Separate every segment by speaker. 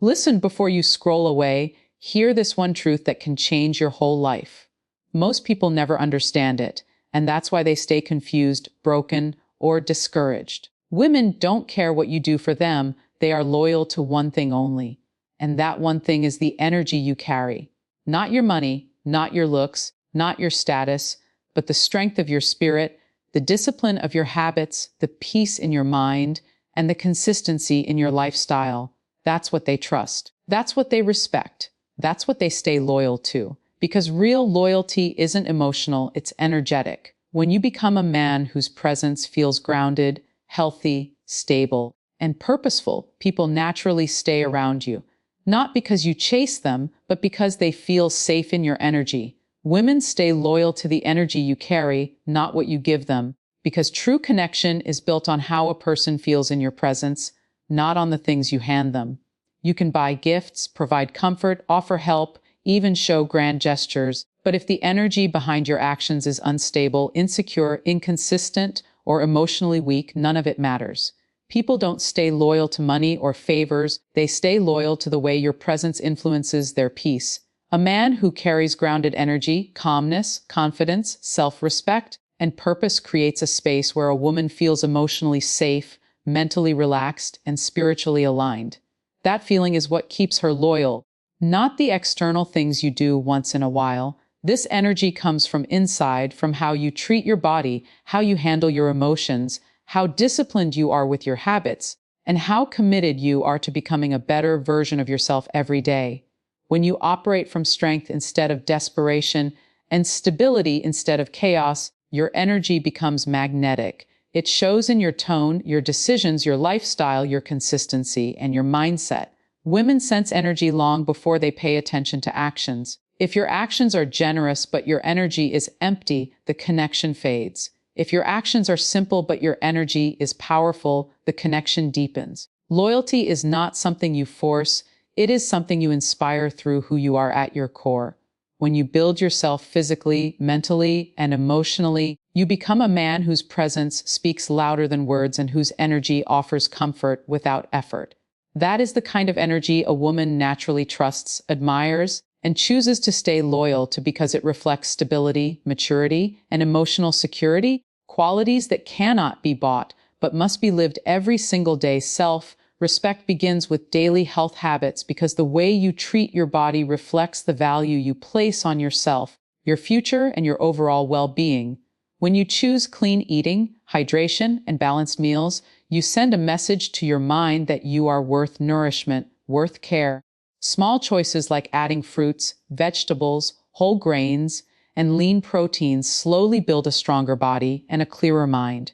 Speaker 1: Listen before you scroll away. Hear this one truth that can change your whole life. Most people never understand it, and that's why they stay confused, broken, or discouraged. Women don't care what you do for them. They are loyal to one thing only. And that one thing is the energy you carry. Not your money, not your looks, not your status, but the strength of your spirit, the discipline of your habits, the peace in your mind, and the consistency in your lifestyle. That's what they trust. That's what they respect. That's what they stay loyal to. Because real loyalty isn't emotional, it's energetic. When you become a man whose presence feels grounded, healthy, stable, and purposeful, people naturally stay around you. Not because you chase them, but because they feel safe in your energy. Women stay loyal to the energy you carry, not what you give them, because true connection is built on how a person feels in your presence, not on the things you hand them. You can buy gifts, provide comfort, offer help, even show grand gestures, but if the energy behind your actions is unstable, insecure, inconsistent, or emotionally weak, none of it matters. People don't stay loyal to money or favors, they stay loyal to the way your presence influences their peace. A man who carries grounded energy, calmness, confidence, self-respect, and purpose creates a space where a woman feels emotionally safe, mentally relaxed, and spiritually aligned. That feeling is what keeps her loyal, not the external things you do once in a while. This energy comes from inside, from how you treat your body, how you handle your emotions, how disciplined you are with your habits, and how committed you are to becoming a better version of yourself every day. When you operate from strength instead of desperation and stability instead of chaos, your energy becomes magnetic. It shows in your tone, your decisions, your lifestyle, your consistency, and your mindset. Women sense energy long before they pay attention to actions. If your actions are generous but your energy is empty, the connection fades. If your actions are simple but your energy is powerful, the connection deepens. Loyalty is not something you force, it is something you inspire through who you are at your core. When you build yourself physically, mentally, and emotionally, you become a man whose presence speaks louder than words and whose energy offers comfort without effort. That is the kind of energy a woman naturally trusts, admires, and chooses to stay loyal to because it reflects stability, maturity, and emotional security, qualities that cannot be bought but must be lived every single day. Self-respect begins with daily health habits because the way you treat your body reflects the value you place on yourself, your future, and your overall well-being. When you choose clean eating, hydration, and balanced meals, you send a message to your mind that you are worth nourishment, worth care. Small choices like adding fruits, vegetables, whole grains, and lean proteins slowly build a stronger body and a clearer mind.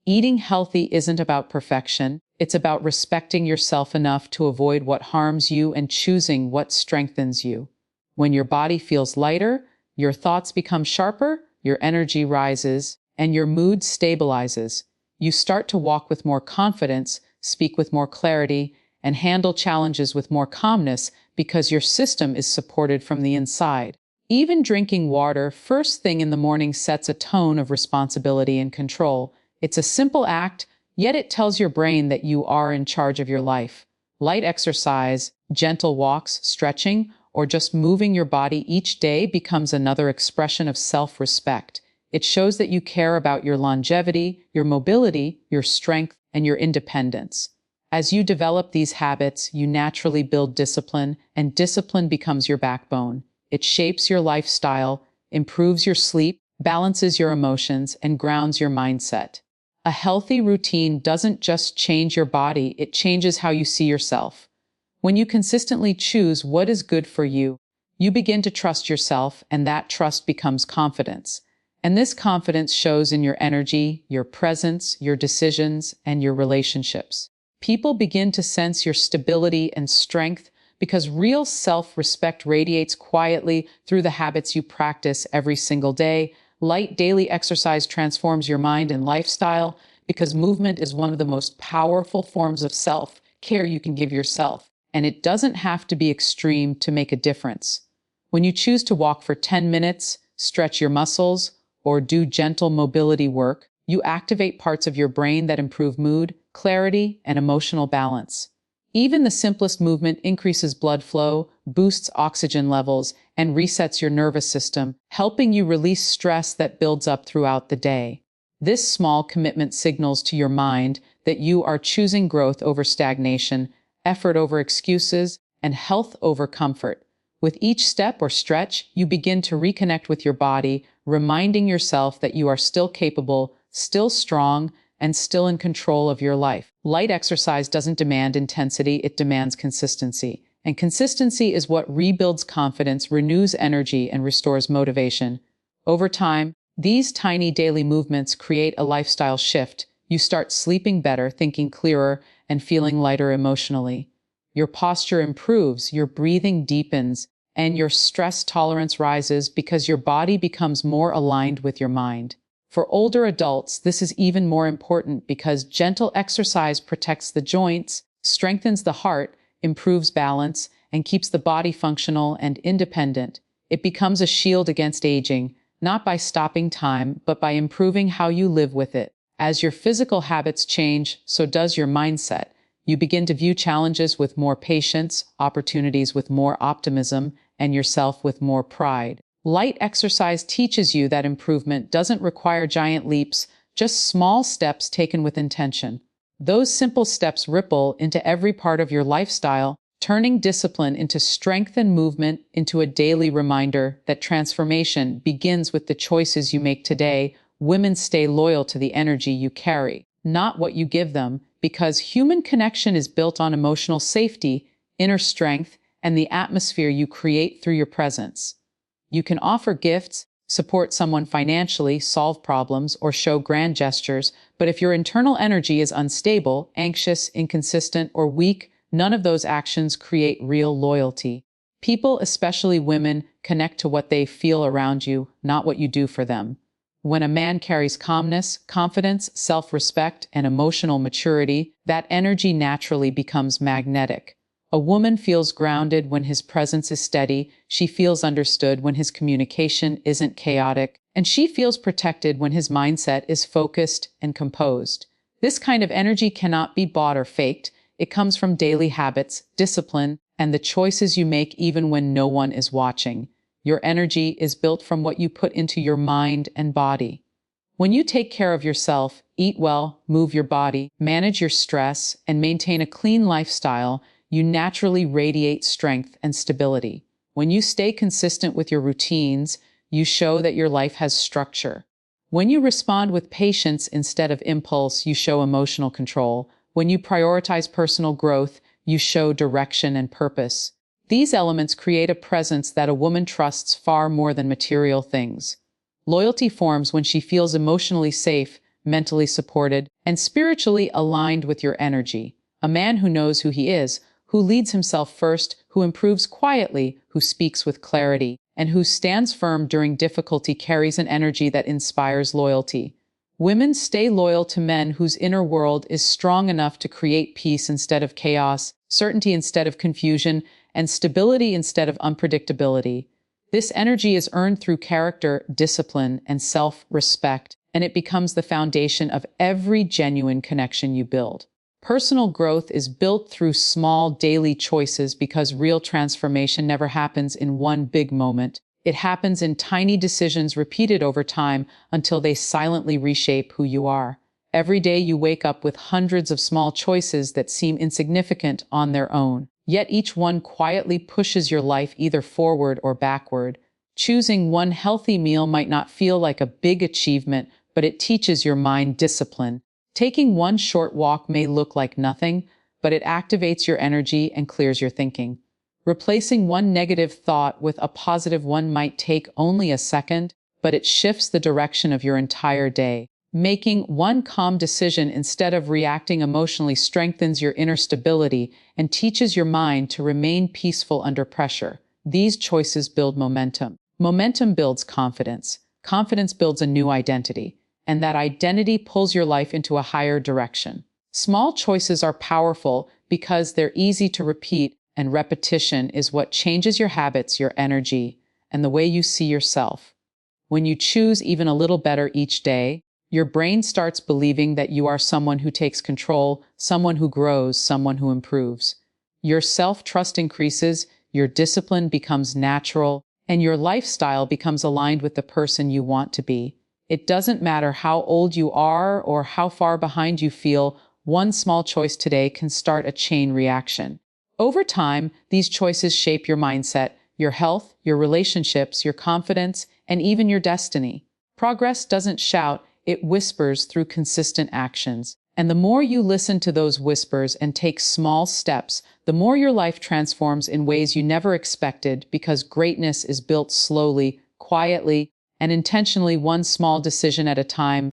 Speaker 1: Eating healthy isn't about perfection, it's about respecting yourself enough to avoid what harms you and choosing what strengthens you. When your body feels lighter, your thoughts become sharper, your energy rises, and your mood stabilizes. You start to walk with more confidence, speak with more clarity, and handle challenges with more calmness because your system is supported from the inside. Even drinking water first thing in the morning sets a tone of responsibility and control. It's a simple act, yet it tells your brain that you are in charge of your life. Light exercise, gentle walks, stretching, or just moving your body each day becomes another expression of self-respect. It shows that you care about your longevity, your mobility, your strength, and your independence. As you develop these habits, you naturally build discipline, and discipline becomes your backbone. It shapes your lifestyle, improves your sleep, balances your emotions, and grounds your mindset. A healthy routine doesn't just change your body, it changes how you see yourself. When you consistently choose what is good for you, you begin to trust yourself, and that trust becomes confidence. And this confidence shows in your energy, your presence, your decisions, and your relationships. People begin to sense your stability and strength because real self-respect radiates quietly through the habits you practice every single day. Light daily exercise transforms your mind and lifestyle because movement is one of the most powerful forms of self-care you can give yourself, and it doesn't have to be extreme to make a difference. When you choose to walk for 10 minutes, stretch your muscles, or do gentle mobility work, you activate parts of your brain that improve mood, clarity, and emotional balance. Even the simplest movement increases blood flow, boosts oxygen levels, and resets your nervous system, helping you release stress that builds up throughout the day. This small commitment signals to your mind that you are choosing growth over stagnation, effort over excuses, and health over comfort. With each step or stretch, you begin to reconnect with your body, reminding yourself that you are still capable, still strong, and still in control of your life. Light exercise doesn't demand intensity, it demands consistency. And consistency is what rebuilds confidence, renews energy, and restores motivation. Over time, these tiny daily movements create a lifestyle shift. You start sleeping better, thinking clearer, and feeling lighter emotionally. Your posture improves, your breathing deepens, and your stress tolerance rises because your body becomes more aligned with your mind. For older adults, this is even more important because gentle exercise protects the joints, strengthens the heart, improves balance, and keeps the body functional and independent. It becomes a shield against aging, not by stopping time, but by improving how you live with it. As your physical habits change, so does your mindset. You begin to view challenges with more patience, opportunities with more optimism, and yourself with more pride. Light exercise teaches you that improvement doesn't require giant leaps, just small steps taken with intention. Those simple steps ripple into every part of your lifestyle, turning discipline into strength and movement into a daily reminder that transformation begins with the choices you make today. Women stay loyal to the energy you carry, not what you give them, because human connection is built on emotional safety, inner strength, and the atmosphere you create through your presence. You can offer gifts, support someone financially, solve problems, or show grand gestures, but if your internal energy is unstable, anxious, inconsistent, or weak, none of those actions create real loyalty. People, especially women, connect to what they feel around you, not what you do for them. When a man carries calmness, confidence, self-respect, and emotional maturity, that energy naturally becomes magnetic. A woman feels grounded when his presence is steady, she feels understood when his communication isn't chaotic, and she feels protected when his mindset is focused and composed. This kind of energy cannot be bought or faked. It comes from daily habits, discipline, and the choices you make even when no one is watching. Your energy is built from what you put into your mind and body. When you take care of yourself, eat well, move your body, manage your stress, and maintain a clean lifestyle, you naturally radiate strength and stability. When you stay consistent with your routines, you show that your life has structure. When you respond with patience instead of impulse, you show emotional control. When you prioritize personal growth, you show direction and purpose. These elements create a presence that a woman trusts far more than material things. Loyalty forms when she feels emotionally safe, mentally supported, and spiritually aligned with your energy. A man who knows who he is, who leads himself first, who improves quietly, who speaks with clarity, and who stands firm during difficulty carries an energy that inspires loyalty. Women stay loyal to men whose inner world is strong enough to create peace instead of chaos, certainty instead of confusion, and stability instead of unpredictability. This energy is earned through character, discipline, and self-respect, and it becomes the foundation of every genuine connection you build. Personal growth is built through small daily choices because real transformation never happens in one big moment. It happens in tiny decisions repeated over time until they silently reshape who you are. Every day you wake up with hundreds of small choices that seem insignificant on their own, yet each one quietly pushes your life either forward or backward. Choosing one healthy meal might not feel like a big achievement, but it teaches your mind discipline. Taking one short walk may look like nothing, but it activates your energy and clears your thinking. Replacing one negative thought with a positive one might take only a second, but it shifts the direction of your entire day. Making one calm decision instead of reacting emotionally strengthens your inner stability and teaches your mind to remain peaceful under pressure. These choices build momentum. Momentum builds confidence. Confidence builds a new identity. And that identity pulls your life into a higher direction. Small choices are powerful because they're easy to repeat, and repetition is what changes your habits, your energy, and the way you see yourself. When you choose even a little better each day, your brain starts believing that you are someone who takes control, someone who grows, someone who improves. Your self-trust increases, your discipline becomes natural, and your lifestyle becomes aligned with the person you want to be. It doesn't matter how old you are or how far behind you feel, one small choice today can start a chain reaction. Over time, these choices shape your mindset, your health, your relationships, your confidence, and even your destiny. Progress doesn't shout, it whispers through consistent actions. And the more you listen to those whispers and take small steps, the more your life transforms in ways you never expected, because greatness is built slowly, quietly, and intentionally, one small decision at a time.